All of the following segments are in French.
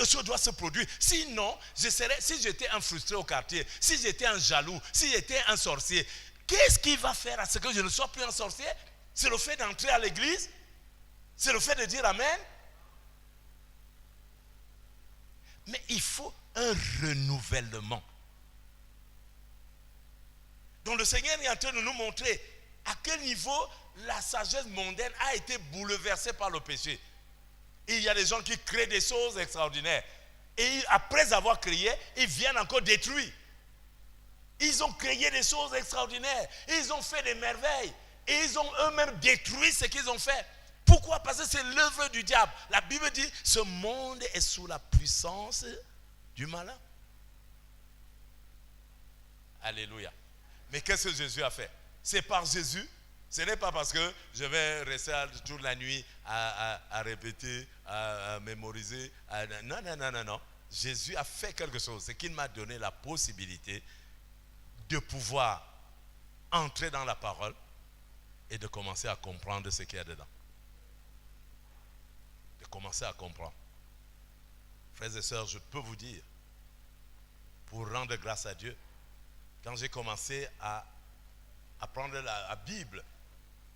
Quelque chose doit se produire. Sinon, si j'étais un frustré au quartier, si j'étais un jaloux, si j'étais un sorcier, qu'est-ce qui va faire à ce que je ne sois plus un sorcier? C'est le fait d'entrer à l'église? C'est le fait de dire Amen? Mais il faut un renouvellement. Donc le Seigneur est en train de nous montrer à quel niveau la sagesse mondaine a été bouleversée par le péché. Et il y a des gens qui créent des choses extraordinaires. Et après avoir créé, ils viennent encore détruire. Ils ont créé des choses extraordinaires. Ils ont fait des merveilles. Et ils ont eux-mêmes détruit ce qu'ils ont fait. Pourquoi? Parce que c'est l'œuvre du diable. La Bible dit, ce monde est sous la puissance du malin. Alléluia. Mais qu'est-ce que Jésus a fait? C'est par Jésus. Ce n'est pas parce que je vais rester toute la nuit à répéter, à mémoriser. Non. Jésus a fait quelque chose. C'est qu'il m'a donné la possibilité de pouvoir entrer dans la parole et de commencer à comprendre ce qu'il y a dedans. De commencer à comprendre. Frères et sœurs, je peux vous dire, pour rendre grâce à Dieu, quand j'ai commencé à prendre la Bible,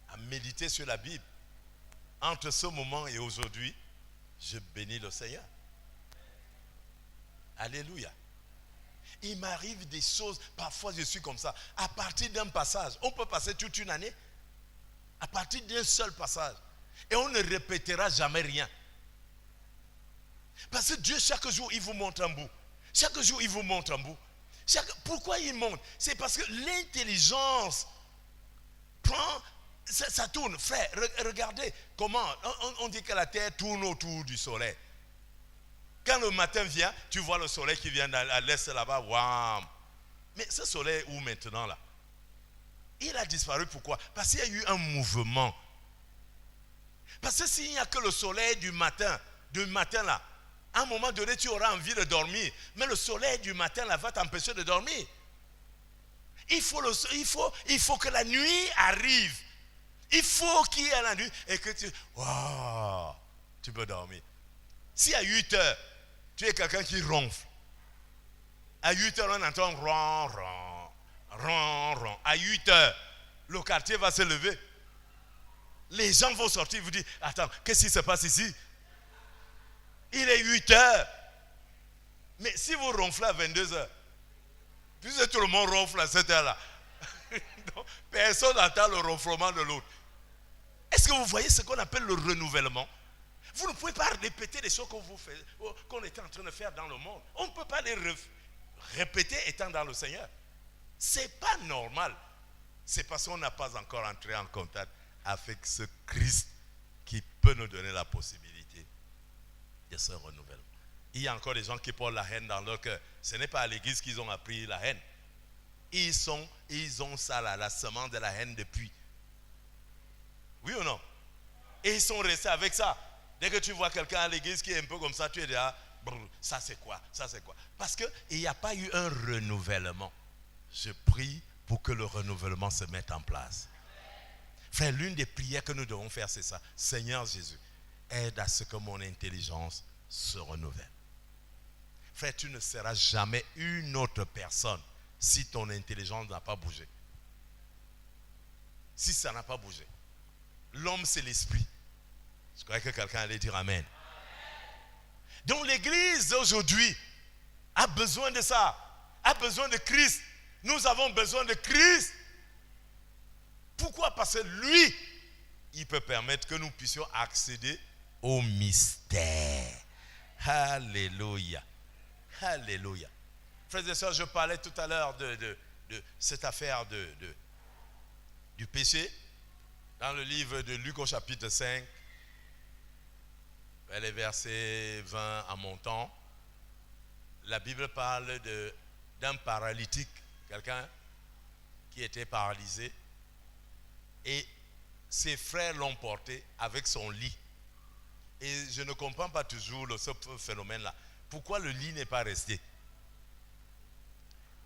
à méditer sur la Bible, entre ce moment et aujourd'hui, je bénis le Seigneur. Alléluia. Il m'arrive des choses, parfois je suis comme ça, à partir d'un passage. On peut passer toute une année à partir d'un seul passage. Et on ne répétera jamais rien. Parce que Dieu, chaque jour, il vous montre un bout. Chaque jour, il vous montre un bout. Pourquoi il montre? C'est parce que l'intelligence prend, ça tourne. Frère, regardez comment, on dit que la terre tourne autour du soleil. Quand le matin vient, tu vois le soleil qui vient à l'est là-bas. Waouh! Mais ce soleil où maintenant là? Il a disparu, pourquoi? Parce qu'il y a eu un mouvement. Parce que s'il n'y a que le soleil du matin là, à un moment donné, tu auras envie de dormir. Mais le soleil du matin là va t'empêcher de dormir. Il faut que la nuit arrive. Il faut qu'il y ait la nuit et que tu peux dormir. Si à 8 heures, tu es quelqu'un qui ronfle, à 8 heures, on entend ron, ron, ron, ron. À 8 heures, le quartier va se lever. Les gens vont sortir, vous dire, attends, qu'est-ce qui se passe ici? Il est 8 heures. Mais si vous ronflez à 22 heures, puisque tout le monde ronfle à cette heure-là, personne n'entend le ronflement de l'autre. Est-ce que vous voyez ce qu'on appelle le renouvellement? Vous ne pouvez pas répéter les choses qu'on était en train de faire dans le monde. On ne peut pas les répéter étant dans le Seigneur. Ce n'est pas normal. C'est parce qu'on n'a pas encore entré en contact avec ce Christ qui peut nous donner la possibilité de ce renouvellement. Il y a encore des gens qui portent la haine dans leur cœur. Ce n'est pas à l'église qu'ils ont appris la haine. Ils ont ça là, la semence de la haine depuis. Oui ou non? Et ils sont restés avec ça. Dès que tu vois quelqu'un à l'église qui est un peu comme ça, tu es déjà, ça c'est quoi? Ça c'est quoi? Parce qu'il n'y a pas eu un renouvellement. Je prie pour que le renouvellement se mette en place. Frère, l'une des prières que nous devons faire, c'est ça. Seigneur Jésus, aide à ce que mon intelligence se renouvelle. Frère, tu ne seras jamais une autre personne si ton intelligence n'a pas bougé. Si ça n'a pas bougé. L'homme, c'est l'esprit. Je croyais que quelqu'un allait dire Amen. Donc l'église aujourd'hui a besoin de ça. A besoin de Christ. Nous avons besoin de Christ. Pourquoi? Parce que lui, il peut permettre que nous puissions accéder au mystère. Alléluia. Alléluia. Frères et sœurs, je parlais tout à l'heure de cette affaire du péché. Dans le livre de Luc au chapitre 5, les versets 20 en montant, la Bible parle d'un paralytique, quelqu'un qui était paralysé, et ses frères l'ont porté avec son lit. Et je ne comprends pas toujours ce phénomène-là. Pourquoi le lit n'est pas resté?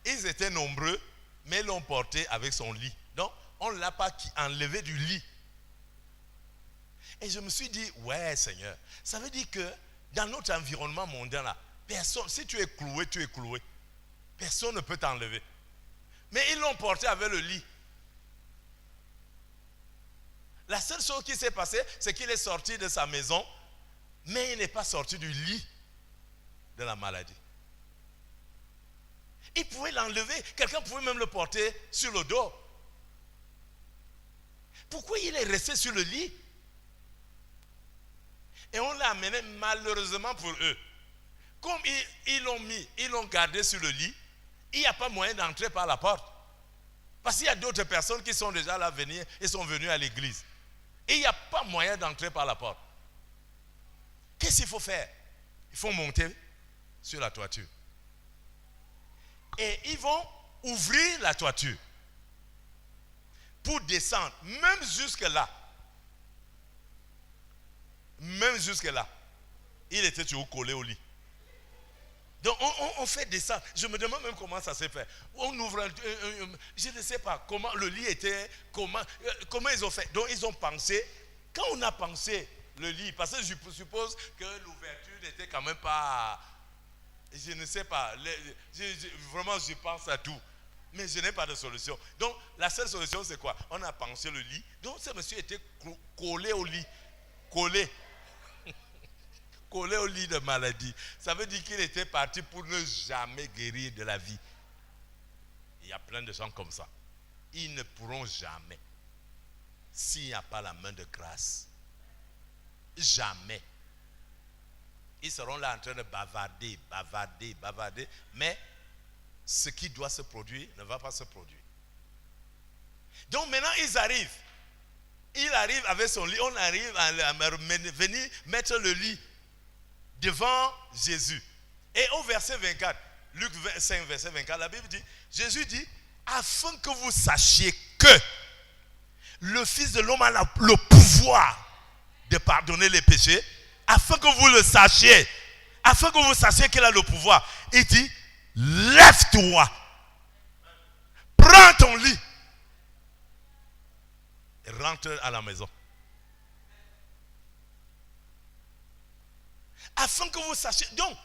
Ils étaient nombreux, mais l'ont porté avec son lit. Donc, on ne l'a pas enlevé du lit. Et je me suis dit, ouais Seigneur, ça veut dire que Dans notre environnement mondial, là, personne, si tu es cloué, tu es cloué. Personne ne peut t'enlever. Mais ils l'ont porté avec le lit. La seule chose qui s'est passée, c'est qu'il est sorti de sa maison, mais il n'est pas sorti du lit de la maladie. Il pouvait l'enlever. Quelqu'un pouvait même le porter sur le dos. Pourquoi il est resté sur le lit? Et on l'a amené malheureusement pour eux. Comme ils l'ont gardé sur le lit, il n'y a pas moyen d'entrer par la porte. Parce qu'il y a d'autres personnes qui sont déjà là venir et sont venues à l'église. Et il n'y a pas moyen d'entrer par la porte. Qu'est-ce qu'il faut faire? Il faut monter sur la toiture. Et ils vont ouvrir la toiture pour descendre, même jusque-là. Même jusque-là. Il était toujours collé au lit. Donc on fait descendre. Je me demande même comment ça s'est fait. On ouvre, je ne sais pas comment le lit était, comment ils ont fait. Donc ils ont pensé, quand on a pensé le lit, parce que je suppose que l'ouverture n'était quand même pas, je ne sais pas, vraiment je pense à tout. Mais je n'ai pas de solution. Donc la seule solution c'est quoi? On a pensé le lit. Donc ce monsieur était collé au lit. Collé au lit de maladie. Ça veut dire qu'il était parti pour ne jamais guérir de la vie. Il y a plein de gens comme ça. Ils ne pourront jamais, s'il n'y a pas la main de grâce. Jamais. Ils seront là en train de bavarder, mais ce qui doit se produire ne va pas se produire. Donc maintenant ils arrivent. Il arrive avec son lit. On arrive à venir mettre le lit devant Jésus. Et au verset 24, Luc 5, verset 24, la Bible dit, Jésus dit, afin que vous sachiez que le Fils de l'homme a le pouvoir de pardonner les péchés, afin que vous le sachiez, qu'il a le pouvoir. Il dit, lève-toi, prends ton lit et rentre à la maison. Afin que vous sachiez. Donc,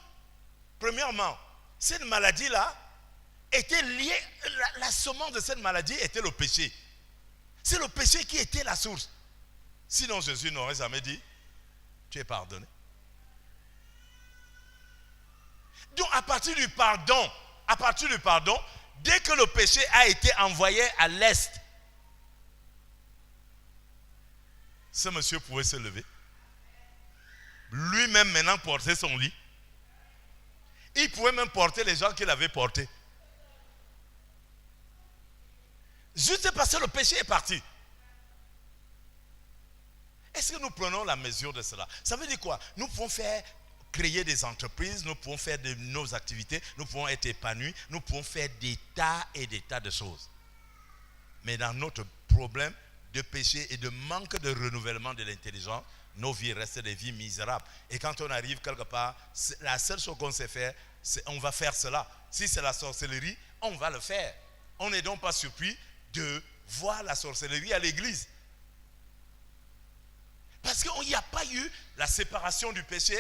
premièrement, cette maladie-là était liée, la semence de cette maladie était le péché. C'est le péché qui était la source. Sinon, Jésus n'aurait jamais dit, tu es pardonné. Donc, à partir du pardon, dès que le péché a été envoyé à l'est, ce monsieur pouvait se lever. Lui-même maintenant porter son lit. Il pouvait même porter les gens qu'il avait portés. Juste parce que le péché est parti. Est-ce que nous prenons la mesure de cela? Ça veut dire quoi? Nous pouvons créer des entreprises, nous pouvons faire de nos activités, nous pouvons être épanouis, nous pouvons faire des tas et des tas de choses. Mais dans notre problème de péché et de manque de renouvellement de l'intelligence, nos vies restent des vies misérables. Et quand on arrive quelque part, la seule chose qu'on sait faire, c'est on va faire cela. Si c'est la sorcellerie, on va le faire. On n'est donc pas surpris de voir la sorcellerie à l'église. Parce qu'il n'y a pas eu la séparation du péché,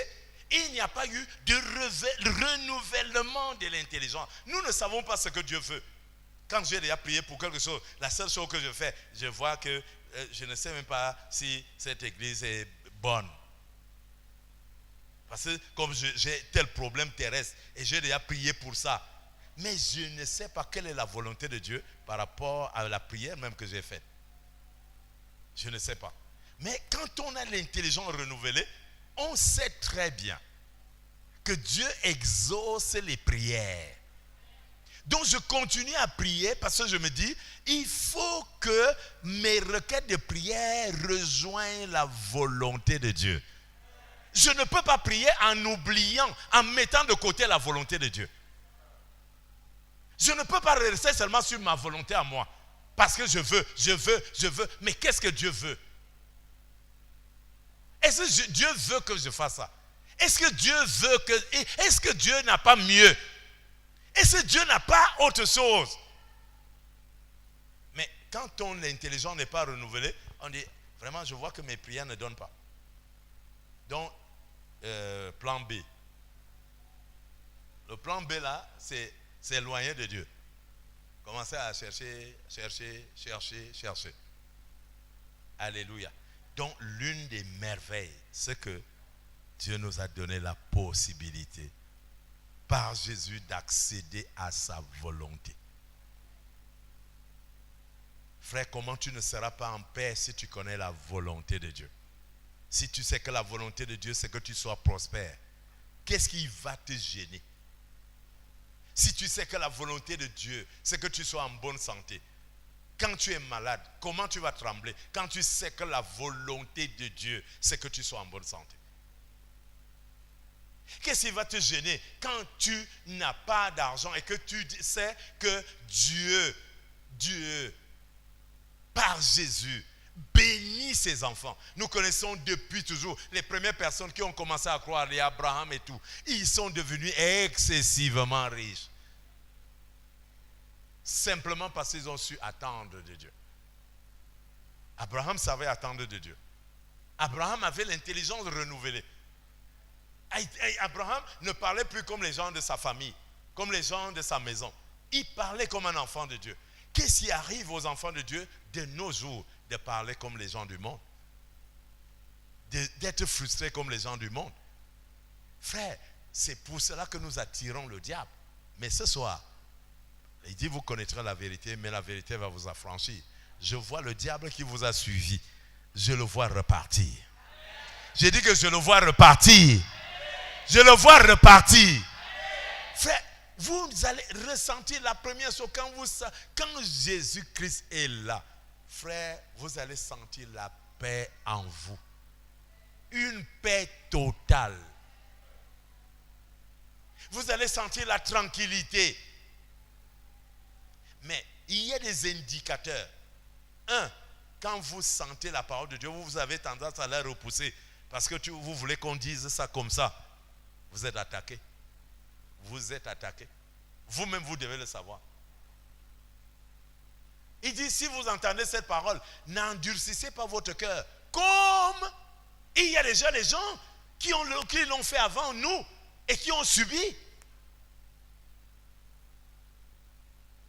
il n'y a pas eu de renouvellement de l'intelligence. Nous ne savons pas ce que Dieu veut. Quand j'ai déjà prié pour quelque chose, la seule chose que je fais, je vois que je ne sais même pas si cette église est bonne. Parce que comme j'ai tel problème terrestre et j'ai déjà prié pour ça, mais je ne sais pas quelle est la volonté de Dieu par rapport à la prière même que j'ai faite. Je ne sais pas. Mais quand on a l'intelligence renouvelée, on sait très bien que Dieu exauce les prières. Donc je continue à prier parce que je me dis, il faut que mes requêtes de prière rejoignent la volonté de Dieu. Je ne peux pas prier en oubliant, en mettant de côté la volonté de Dieu. Je ne peux pas rester seulement sur ma volonté à moi. Parce que je veux. Mais qu'est-ce que Dieu veut? Est-ce que Dieu veut que je fasse ça? Est-ce que Dieu n'a pas mieux? Est-ce que Dieu n'a pas autre chose? Mais quand ton intelligence n'est pas renouvelée, on dit, vraiment, je vois que mes prières ne donnent pas. Donc, plan B. Le plan B là, c'est s'éloigner de Dieu. Commencer à chercher. Alléluia. Donc l'une des merveilles, c'est que Dieu nous a donné la possibilité par Jésus d'accéder à sa volonté. Frère, comment tu ne seras pas en paix si tu connais la volonté de Dieu? Si tu sais que la volonté de Dieu, c'est que tu sois prospère, qu'est-ce qui va te gêner? Si tu sais que la volonté de Dieu, c'est que tu sois en bonne santé, quand tu es malade, comment tu vas trembler? Quand tu sais que la volonté de Dieu, c'est que tu sois en bonne santé. Qu'est-ce qui va te gêner quand tu n'as pas d'argent et que tu sais que Dieu, par Jésus, bénit ses enfants. Nous connaissons depuis toujours les premières personnes qui ont commencé à croire, les Abraham et tout. Ils sont devenus excessivement riches. Simplement parce qu'ils ont su attendre de Dieu. Abraham savait attendre de Dieu. Abraham avait l'intelligence renouvelée. Abraham ne parlait plus comme les gens de sa famille, comme les gens de sa maison. Il parlait comme un enfant de Dieu. Qu'est-ce qui arrive aux enfants de Dieu de nos jours? De parler comme les gens du monde. D'être frustrés comme les gens du monde. Frère, c'est pour cela que nous attirons le diable. Mais ce soir, il dit vous connaîtrez la vérité, mais la vérité va vous affranchir. Je vois le diable qui vous a suivi. Je le vois repartir. J'ai dit que je le vois repartir. Je le vois repartir. Frère, vous allez ressentir la première chose quand Jésus-Christ est là. Frère, vous allez sentir la paix en vous. Une paix totale. Vous allez sentir la tranquillité. Mais il y a des indicateurs. Un, quand vous sentez la parole de Dieu, vous avez tendance à la repousser. Parce que vous voulez qu'on dise ça comme ça. Vous êtes attaqué. Vous êtes attaqué. Vous-même, vous devez le savoir. Il dit, si vous entendez cette parole, n'endurcissez pas votre cœur. Comme il y a déjà des gens qui l'ont fait avant nous et qui ont subi.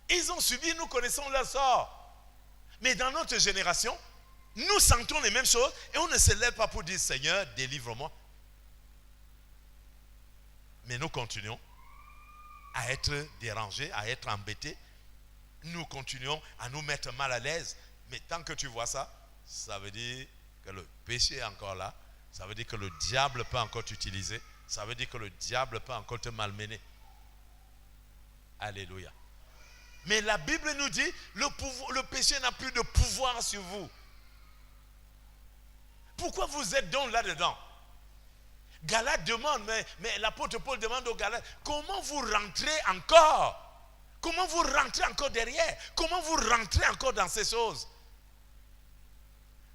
Ils ont subi, nous connaissons leur sort. Mais dans notre génération, nous sentons les mêmes choses et on ne se lève pas pour dire, Seigneur, délivre-moi. Mais nous continuons à être dérangés, à être embêtés. Nous continuons à nous mettre mal à l'aise. Mais tant que tu vois ça, ça veut dire que le péché est encore là. Ça veut dire que le diable peut encore t'utiliser. Ça veut dire que le diable peut encore te malmener. Alléluia. Mais la Bible nous dit, le péché n'a plus de pouvoir sur vous. Pourquoi vous êtes donc là-dedans? Galates demande, mais l'apôtre Paul demande aux Galates, comment vous rentrez encore? Comment vous rentrez encore derrière? Comment vous rentrez encore dans ces choses?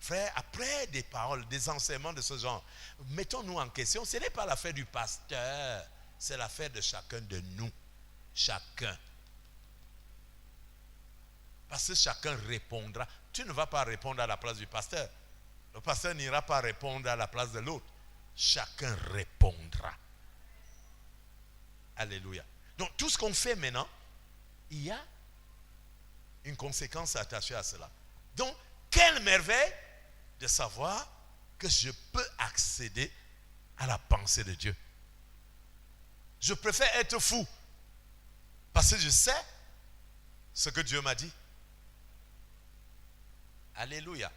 Frère, après des paroles, des enseignements de ce genre, mettons-nous en question. Ce n'est pas l'affaire du pasteur, c'est l'affaire de chacun de nous. Chacun. Parce que chacun répondra. Tu ne vas pas répondre à la place du pasteur. Le pasteur n'ira pas répondre à la place de l'autre. Chacun répondra. Alléluia. Donc tout ce qu'on fait maintenant, il y a une conséquence attachée à cela. Donc, quelle merveille de savoir que je peux accéder à la pensée de Dieu. Je préfère être fou parce que je sais ce que Dieu m'a dit. Alléluia.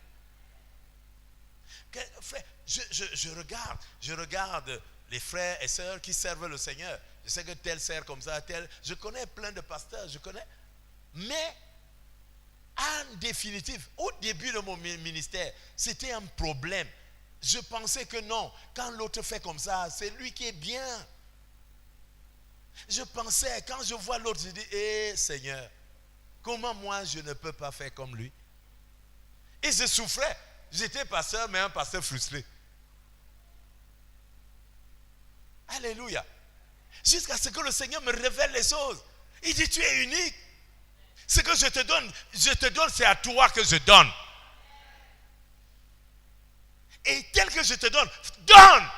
Frère, je regarde les frères et sœurs qui servent le Seigneur. Je sais que tel sert comme ça, tel. Je connais plein de pasteurs, je connais. Mais, en définitive, au début de mon ministère, c'était un problème. Je pensais que non, quand l'autre fait comme ça, c'est lui qui est bien. Je pensais, quand je vois l'autre, je dis, Seigneur, comment moi je ne peux pas faire comme lui? Et je souffrais. J'étais pasteur, mais un pasteur frustré. Alléluia. Jusqu'à ce que le Seigneur me révèle les choses. Il dit, tu es unique. Ce que je te donne, c'est à toi que je donne. Et tel que je te donne, donne.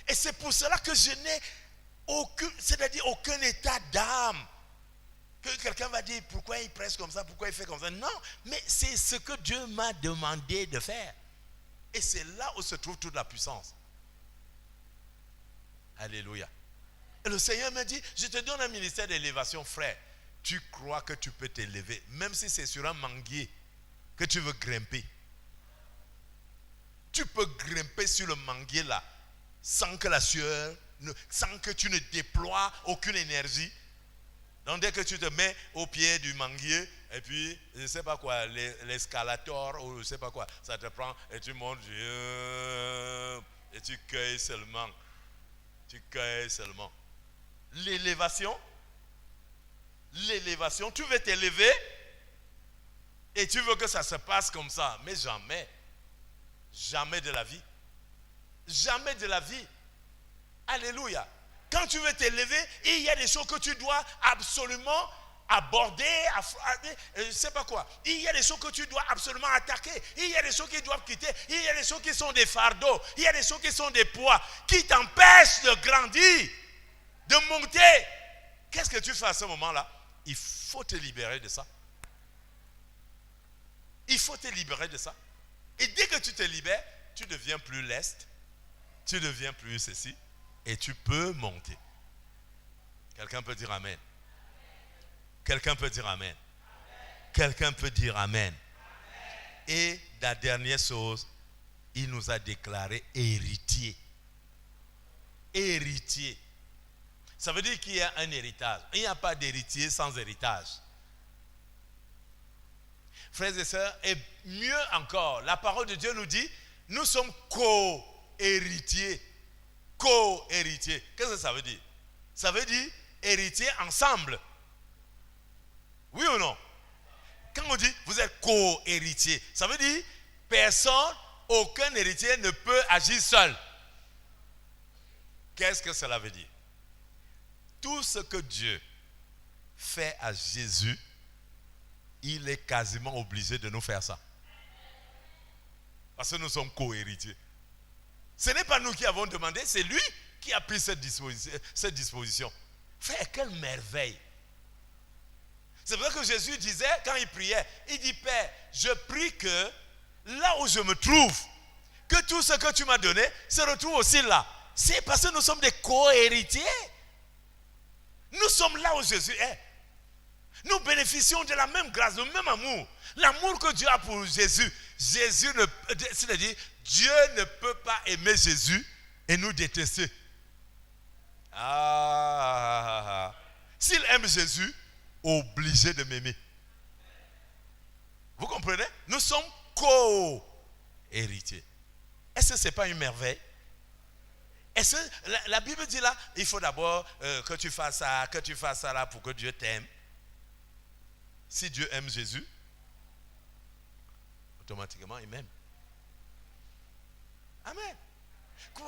Et c'est pour cela que je n'ai aucun état d'âme. Que quelqu'un va dire pourquoi il presse comme ça, pourquoi il fait comme ça. Non, mais c'est ce que Dieu m'a demandé de faire. Et c'est là où se trouve toute la puissance. Alléluia. Et le Seigneur m'a dit, je te donne un ministère d'élévation, frère. Tu crois que tu peux t'élever, même si c'est sur un manguier que tu veux grimper. Tu peux grimper sur le manguier là, sans que la sueur, sans que tu ne déploies aucune énergie. Donc dès que tu te mets au pied du manguier, et puis, je ne sais pas quoi, l'escalator, ou je ne sais pas quoi, ça te prend, et tu montes, et tu cueilles seulement. Tu cueilles seulement. L'élévation, tu veux t'élever, et tu veux que ça se passe comme ça, mais jamais. Jamais de la vie. Jamais de la vie. Alléluia. Quand tu veux t'élever, il y a des choses que tu dois absolument aborder, je ne sais pas quoi. Il y a des choses que tu dois absolument attaquer. Il y a des choses qui doivent quitter. Il y a des choses qui sont des fardeaux. Il y a des choses qui sont des poids qui t'empêchent de grandir, de monter. Qu'est-ce que tu fais à ce moment-là? Il faut te libérer de ça. Il faut te libérer de ça. Et dès que tu te libères, tu deviens plus leste, tu deviens plus ceci, et tu peux monter. Quelqu'un peut dire Amen. Quelqu'un peut dire Amen. Quelqu'un peut dire Amen. Et la dernière chose, il nous a déclaré héritier. Héritier. Ça veut dire qu'il y a un héritage. Il n'y a pas d'héritier sans héritage. Frères et sœurs, et mieux encore, la parole de Dieu nous dit, nous sommes co-héritiers. Co-héritiers. Qu'est-ce que ça veut dire? Ça veut dire héritiers ensemble. Oui ou non? Quand on dit vous êtes co-héritiers, ça veut dire personne, aucun héritier ne peut agir seul. Qu'est-ce que cela veut dire? Tout ce que Dieu fait à Jésus, il est quasiment obligé de nous faire ça. Parce que nous sommes co-héritiers. Ce n'est pas nous qui avons demandé, c'est lui qui a pris cette disposition. Frère, quelle merveille. C'est vrai que Jésus disait, quand il priait, il dit, Père, je prie que là où je me trouve, que tout ce que tu m'as donné se retrouve aussi là. C'est parce que nous sommes des co-héritiers. Nous sommes là où Jésus est. Nous bénéficions de la même grâce, du même amour. L'amour que Dieu a pour Jésus. C'est-à-dire, Dieu ne peut pas aimer Jésus et nous détester. S'il aime Jésus, obligé de m'aimer. Vous comprenez? Nous sommes co-héritiers. Est-ce que ce n'est pas une merveille? Est-ce que la Bible dit là, il faut d'abord que tu fasses ça là pour que Dieu t'aime. Si Dieu aime Jésus, automatiquement il m'aime. Amen.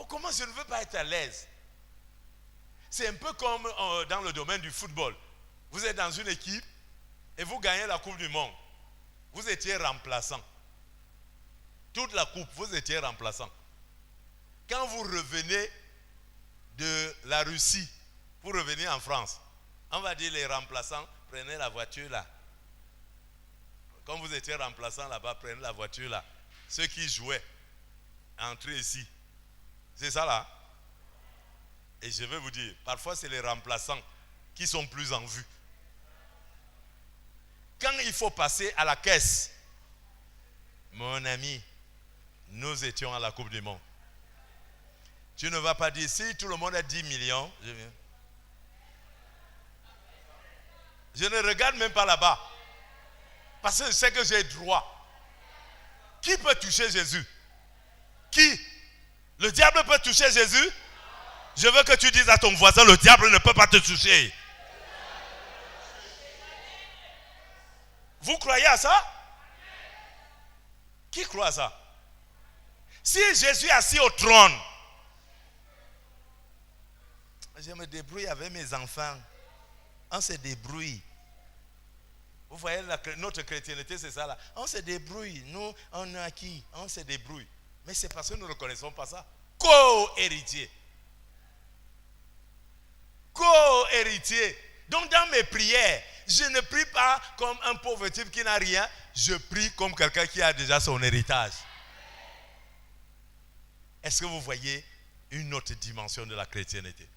Comment je ne veux pas être à l'aise? C'est un peu comme dans le domaine du football. Vous êtes dans une équipe et vous gagnez la Coupe du Monde. Vous étiez remplaçant. Toute la coupe, vous étiez remplaçant. Quand vous revenez de la Russie pour revenir en France, on va dire les remplaçants, prenez la voiture là. Quand vous étiez remplaçant là-bas, prenez la voiture là. Ceux qui jouaient, entrez ici. C'est ça là. Et je vais vous dire, parfois c'est les remplaçants qui sont plus en vue. Quand il faut passer à la caisse, mon ami, nous étions à la Coupe du Monde. Tu ne vas pas dire, si tout le monde a 10 millions, je ne regarde même pas là-bas. Parce que je sais que j'ai droit. Qui peut toucher Jésus? Qui? Le diable peut toucher Jésus? Je veux que tu dises à ton voisin, le diable ne peut pas te toucher. Vous croyez à ça? Qui croit à ça? Si Jésus est assis au trône, je me débrouille avec mes enfants. On se débrouille. Vous voyez, notre chrétienté, c'est ça là. On se débrouille. Nous, on est acquis. On se débrouille. Mais c'est parce que nous ne reconnaissons pas ça. Co-héritier. co-héritier. Donc dans mes prières, je ne prie pas comme un pauvre type qui n'a rien, je prie comme quelqu'un qui a déjà son héritage. Est-ce que vous voyez une autre dimension de la chrétienté?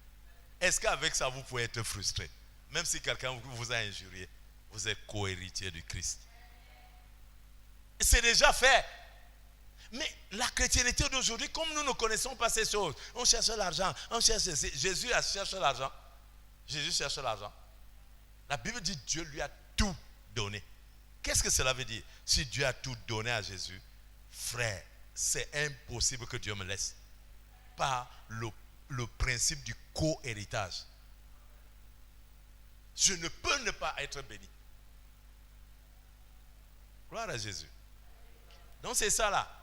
Est-ce qu'avec ça vous pouvez être frustré? Même si quelqu'un vous a injurié, vous êtes co-héritier du Christ. C'est déjà fait. Mais la chrétienté d'aujourd'hui, comme nous ne connaissons pas ces choses, on cherche l'argent, on cherche. Jésus cherche l'argent. Jésus cherche l'argent. La Bible dit Dieu lui a tout donné. Qu'est-ce que cela veut dire? Si Dieu a tout donné à Jésus, frère, c'est impossible que Dieu me laisse. Par le principe du co-héritage. Je ne peux ne pas être béni. Gloire à Jésus. Donc c'est ça là.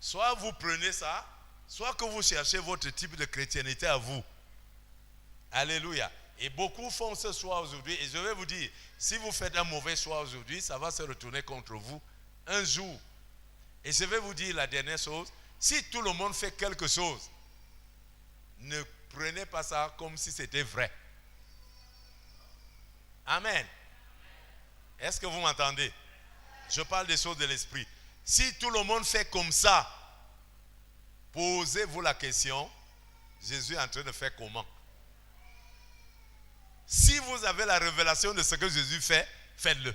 Soit vous prenez ça, soit que vous cherchez votre type de chrétienté à vous. Alléluia. Et beaucoup font ce choix aujourd'hui. Et je vais vous dire, si vous faites un mauvais choix aujourd'hui, ça va se retourner contre vous un jour. Et je vais vous dire la dernière chose. Si tout le monde fait quelque chose, ne prenez pas ça comme si c'était vrai. Amen. Est-ce que vous m'entendez? Je parle des choses de l'esprit. Si tout le monde fait comme ça, posez-vous la question, Jésus est en train de faire comment? Si vous avez la révélation de ce que Jésus fait, faites-le.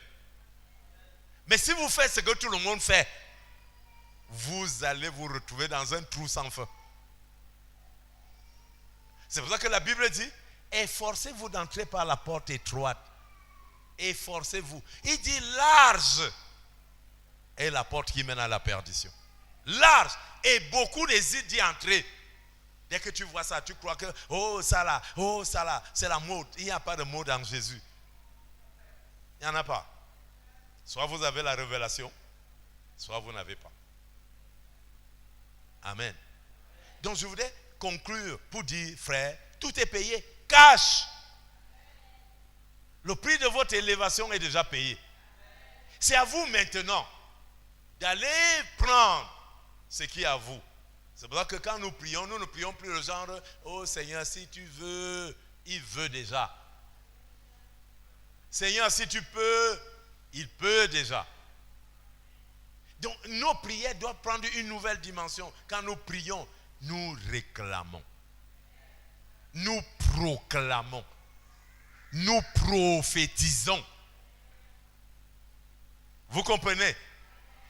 Mais si vous faites ce que tout le monde fait, vous allez vous retrouver dans un trou sans fin. C'est pour ça que la Bible dit, efforcez-vous d'entrer par la porte étroite. Efforcez-vous. Il dit large est la porte qui mène à la perdition. Large. Et beaucoup hésitent d'y entrer. Dès que tu vois ça, tu crois que, oh ça là, c'est la mode. Il n'y a pas de mode en Jésus. Il n'y en a pas. Soit vous avez la révélation, soit vous n'avez pas. Amen. Donc je voudrais conclure pour dire, frère, tout est payé. Cash. Le prix de votre élévation est déjà payé. C'est à vous maintenant d'aller prendre ce qui est à vous. C'est pour ça que quand nous ne prions plus le genre, oh Seigneur, si tu veux, il veut déjà. Seigneur, si tu peux, il peut déjà. Donc nos prières doivent prendre une nouvelle dimension. Quand nous prions, nous réclamons. Nous proclamons. Nous prophétisons. Vous comprenez?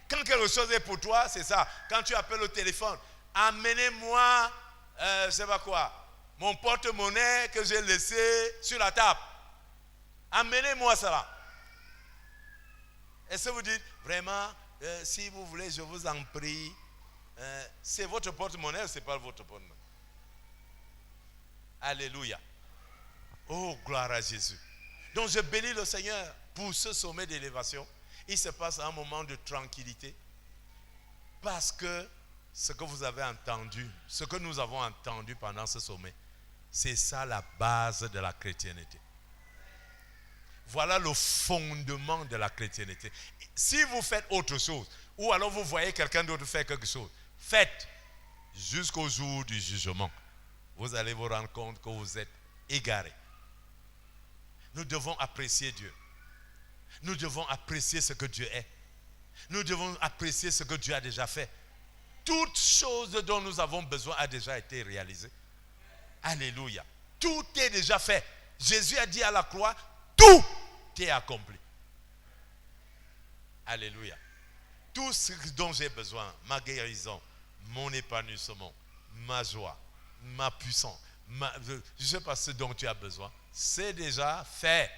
Quand quelque chose est pour toi, c'est ça. Quand tu appelles au téléphone, amenez-moi, je ne sais pas quoi, mon porte-monnaie que j'ai laissé sur la table. Amenez-moi cela. Est-ce que vous dites, vraiment, si vous voulez, je vous en prie, c'est votre porte-monnaie ou ce n'est pas votre porte-monnaie? Alléluia. Oh, gloire à Jésus. Donc je bénis le Seigneur pour ce sommet d'élévation. Il se passe un moment de tranquillité. Parce que ce que vous avez entendu, ce que nous avons entendu pendant ce sommet, c'est ça la base de la chrétienté. Voilà le fondement de la chrétienté. Si vous faites autre chose, ou alors vous voyez quelqu'un d'autre faire quelque chose, faites jusqu'au jour du jugement. Vous allez vous rendre compte que vous êtes égarés. Nous devons apprécier Dieu. Nous devons apprécier ce que Dieu est. Nous devons apprécier ce que Dieu a déjà fait. Toute chose dont nous avons besoin a déjà été réalisée. Alléluia. Tout est déjà fait. Jésus a dit à la croix, tout est accompli. Alléluia. Tout ce dont j'ai besoin, ma guérison, mon épanouissement, ma joie, ma puissance, je ne sais pas ce dont tu as besoin, c'est déjà fait.